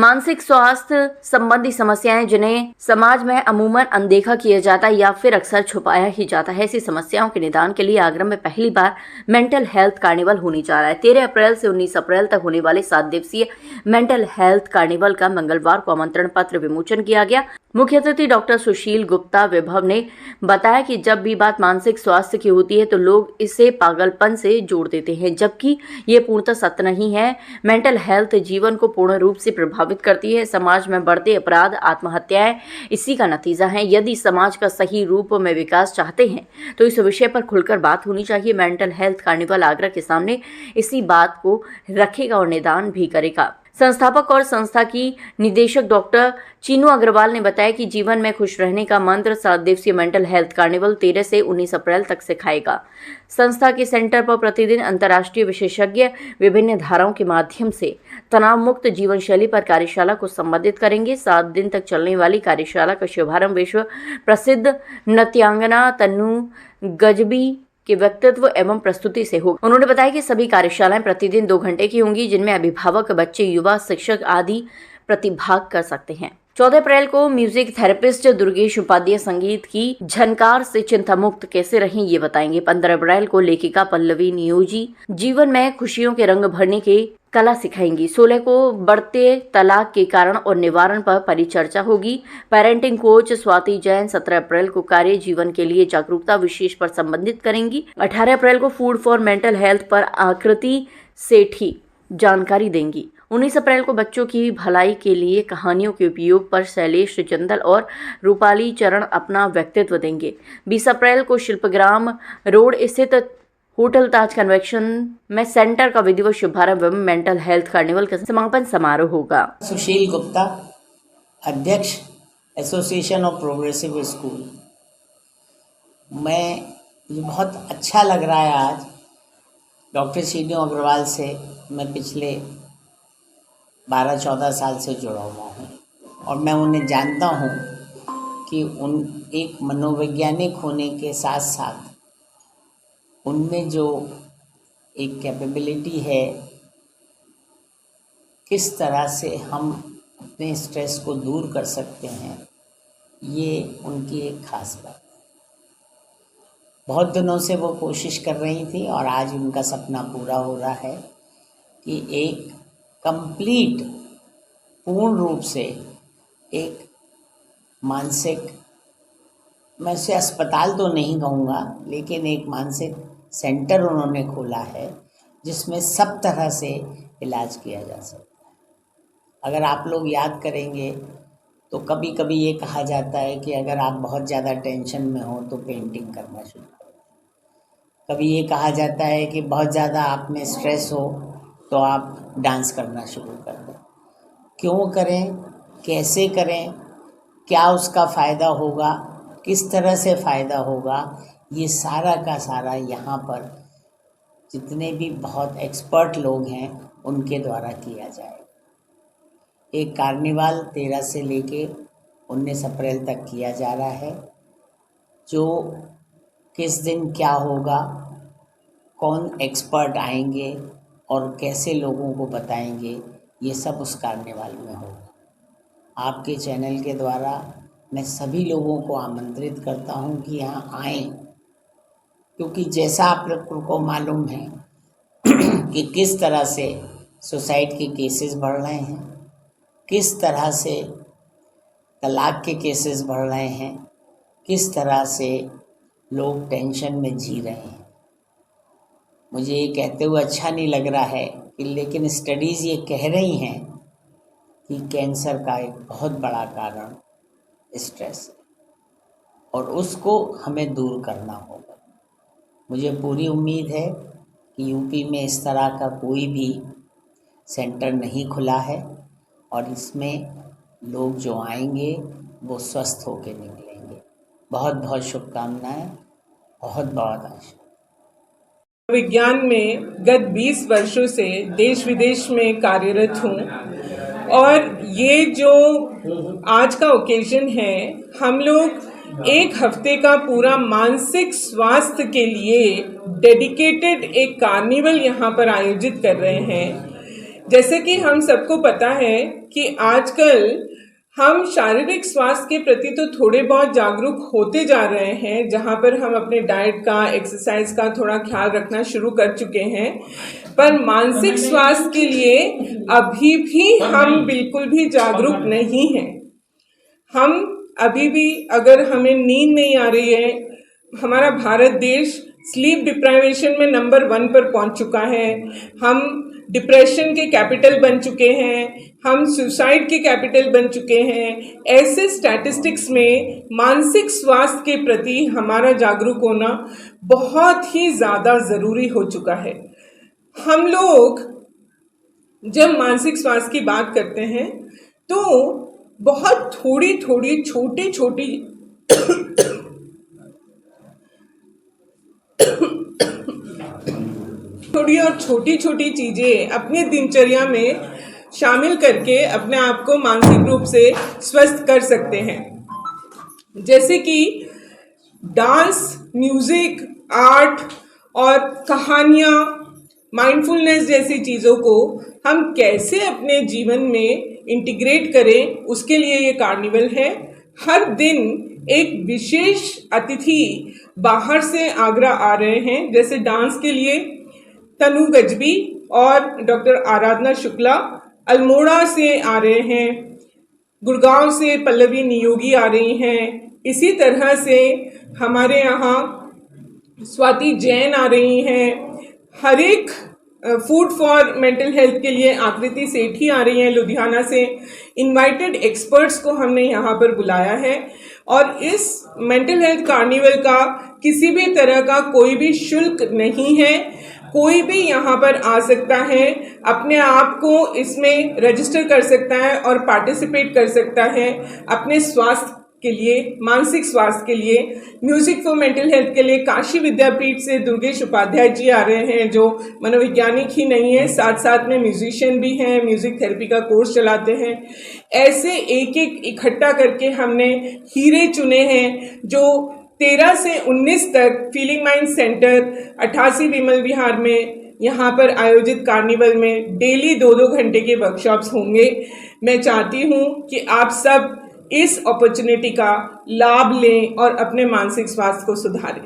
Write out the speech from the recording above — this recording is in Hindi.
मानसिक स्वास्थ्य संबंधी समस्याएं जिन्हें समाज में अमूमन अनदेखा किया जाता है या फिर अक्सर छुपाया ही जाता है, ऐसी समस्याओं के निदान के लिए आगरा में पहली बार मेंटल हेल्थ कार्निवल होने जा रहा है। 13 अप्रैल से 19 अप्रैल तक होने वाले 7 दिवसीय मेंटल हेल्थ कार्निवल का मंगलवार को आमंत्रण पत्र विमोचन किया गया। मुख्य अतिथि डॉक्टर सुशील गुप्ता विभव ने बताया कि जब भी बात मानसिक स्वास्थ्य की होती है तो लोग इसे पागलपन से जोड़ देते हैं, जबकि ये पूर्णतः सत्य नहीं है। मेंटल हेल्थ जीवन को पूर्ण रूप से प्रभावित करती है। समाज में बढ़ते अपराध, आत्महत्याएं इसी का नतीजा है। यदि समाज का सही रूप में विकास चाहते हैं तो इस विषय पर खुलकर बात होनी चाहिए। मेंटल हेल्थ कार्निवल आगरा के सामने इसी बात को रखेगा और निदान भी करेगा। संस्थापक और संस्था की निदेशक डॉक्टर चीनू अग्रवाल ने बताया कि जीवन में खुश रहने का मंत्र 7 दिवसीय मेंटल हेल्थ कार्निवल 13 से 19 अप्रैल तक सिखाएगा। संस्था के सेंटर पर प्रतिदिन अंतर्राष्ट्रीय विशेषज्ञ विभिन्न धाराओं के माध्यम से तनाव मुक्त जीवन शैली पर कार्यशाला को संबोधित करेंगे। 7 दिन तक चलने वाली कार्यशाला का शुभारंभ विश्व प्रसिद्ध नृत्यांगना तन्नू गजबी के व्यक्तित्व एवं प्रस्तुति से होगा। उन्होंने बताया कि सभी कार्यशालाएं प्रतिदिन 2 घंटे की होंगी, जिनमें अभिभावक, बच्चे, युवा, शिक्षक आदि प्रतिभाग कर सकते हैं। 14 अप्रैल को म्यूजिक थेरेपिस्ट दुर्गेश उपाध्याय संगीत की झनकार से चिंता मुक्त कैसे रहें ये बताएंगे। 15 अप्रैल को लेखिका पल्लवी नियोजी जीवन में खुशियों के रंग भरने के कला सिखाएंगी। 16 को बढ़ते तलाक के कारण और निवारण पर परिचर्चा होगी। पेरेंटिंग कोच स्वाति जैन 17 अप्रैल को कार्य जीवन के लिए जागरूकता विशेष पर संबंधित करेंगी। 18 अप्रैल को फूड फॉर मेंटल हेल्थ पर आकृति सेठी जानकारी देंगी। 19 अप्रैल को बच्चों की भलाई के लिए कहानियों के उपयोग पर शैलेश जंदल और रूपाली चरण अपना व्यक्तित्व देंगे। 20 अप्रैल को शिल्पग्राम रोड स्थित होटल ताज कन्वेंशन में सेंटर का विधिवत शुभारंभ एवं मेंटल हेल्थ कार्निवल का समापन समारोह होगा। सुशील गुप्ता, अध्यक्ष एसोसिएशन ऑफ प्रोग्रेसिव स्कूल। मुझे बहुत अच्छा लग रहा है आज डॉक्टर चीनू अग्रवाल से मैं पिछले 12-14 साल से जुड़ा हुआ हूँ और मैं उन्हें जानता हूँ कि उन एक मनोवैज्ञानिक होने के साथ साथ उनमें जो एक कैपेबिलिटी है, किस तरह से हम अपने स्ट्रेस को दूर कर सकते हैं, ये उनकी एक खास बात है। बहुत दिनों से वो कोशिश कर रही थी और आज उनका सपना पूरा हो रहा है कि एक कंप्लीट पूर्ण रूप से एक मानसिक, मैं उसे अस्पताल तो नहीं कहूँगा, लेकिन एक मानसिक सेंटर उन्होंने खोला है जिसमें सब तरह से इलाज किया जा सकता है। अगर आप लोग याद करेंगे तो कभी कभी ये कहा जाता है कि अगर आप बहुत ज़्यादा टेंशन में हो तो पेंटिंग करना शुरू करो। कभी ये कहा जाता है कि बहुत ज़्यादा आप में स्ट्रेस हो तो आप डांस करना शुरू कर दो। क्यों करें, कैसे करें, क्या उसका फ़ायदा होगा, किस तरह से फ़ायदा होगा, ये सारा का सारा यहाँ पर जितने भी बहुत एक्सपर्ट लोग हैं उनके द्वारा किया जाएगा। एक कार्निवाल 13 से लेके 19 अप्रैल तक किया जा रहा है। जो किस दिन क्या होगा, कौन एक्सपर्ट आएंगे और कैसे लोगों को बताएंगे, ये सब उस कार्निवाल में होगा। आपके चैनल के द्वारा मैं सभी लोगों को आमंत्रित करता हूँ कि यहाँ आएँ, क्योंकि जैसा आप लोगों को मालूम है कि किस तरह से सुसाइड के केसेस बढ़ रहे हैं, किस तरह से तलाक के केसेस बढ़ रहे हैं, किस तरह से लोग टेंशन में जी रहे हैं। मुझे ये कहते हुए अच्छा नहीं लग रहा है कि लेकिन स्टडीज़ ये कह रही हैं कि कैंसर का एक बहुत बड़ा कारण स्ट्रेस है और उसको हमें दूर करना होगा। मुझे पूरी उम्मीद है कि यूपी में इस तरह का कोई भी सेंटर नहीं खुला है और इसमें लोग जो आएंगे वो स्वस्थ होकर निकलेंगे। बहुत बहुत शुभकामनाएं, बहुत बहुत आशा। विज्ञान में गत 20 वर्षों से देश विदेश में कार्यरत हूँ और ये जो आज का ओकेजन है, हम लोग एक हफ्ते का पूरा मानसिक स्वास्थ्य के लिए डेडिकेटेड एक कार्निवल यहाँ पर आयोजित कर रहे हैं। जैसे कि हम सबको पता है कि आजकल हम शारीरिक स्वास्थ्य के प्रति तो थोड़े बहुत जागरूक होते जा रहे हैं, जहां पर हम अपने डाइट का, एक्सरसाइज का थोड़ा ख्याल रखना शुरू कर चुके हैं, पर मानसिक स्वास्थ्य के लिए अभी भी हम बिल्कुल भी जागरूक नहीं हैं। हम अभी भी, अगर हमें नींद नहीं आ रही है, हमारा भारत देश स्लीप डिप्राइवेशन में नंबर 1 पर पहुंच चुका है। हम डिप्रेशन के कैपिटल बन चुके हैं, हम सुसाइड के कैपिटल बन चुके हैं। ऐसे स्टैटिस्टिक्स में मानसिक स्वास्थ्य के प्रति हमारा जागरूक होना बहुत ही ज़्यादा ज़रूरी हो चुका है। हम लोग जब मानसिक स्वास्थ्य की बात करते हैं तो बहुत थोड़ी छोटी चीजें अपने दिनचर्या में शामिल करके अपने आप को मानसिक रूप से स्वस्थ कर सकते हैं। जैसे कि डांस, म्यूजिक, आर्ट और कहानियाँ, माइंडफुलनेस जैसी चीज़ों को हम कैसे अपने जीवन में इंटीग्रेट करें, उसके लिए ये कार्निवल है। हर दिन एक विशेष अतिथि बाहर से आगरा आ रहे हैं। जैसे डांस के लिए तनु गजबी और डॉक्टर आराधना शुक्ला अल्मोड़ा से आ रहे हैं, गुड़गांव से पल्लवी नियोगी आ रही हैं, इसी तरह से हमारे यहाँ स्वाति जैन आ रही हैं। हर एक फूड फॉर मेंटल हेल्थ के लिए आकृति सेठी आ रही हैं लुधियाना से। इनवाइटेड एक्सपर्ट्स को हमने यहाँ पर बुलाया है और इस मेंटल हेल्थ कार्निवल का किसी भी तरह का कोई भी शुल्क नहीं है। कोई भी यहाँ पर आ सकता है, अपने आप को इसमें रजिस्टर कर सकता है और पार्टिसिपेट कर सकता है अपने स्वास्थ्य के लिए, मानसिक स्वास्थ्य के लिए। म्यूजिक फॉर मेंटल हेल्थ के लिए काशी विद्यापीठ से दुर्गेश उपाध्याय जी आ रहे हैं, जो मनोवैज्ञानिक ही नहीं है, साथ साथ में म्यूजिशियन भी हैं, म्यूजिक थेरेपी का कोर्स चलाते हैं। ऐसे एक एक इकट्ठा करके हमने हीरे चुने हैं जो 13 से 19 तक फीलिंग माइंड सेंटर 88 विमल विहार में यहाँ पर आयोजित कार्निवल में डेली 2-2 घंटे के वर्कशॉप्स होंगे। मैं चाहती हूँ कि आप सब इस अपॉर्चुनिटी का लाभ लें और अपने मानसिक स्वास्थ्य को सुधारें।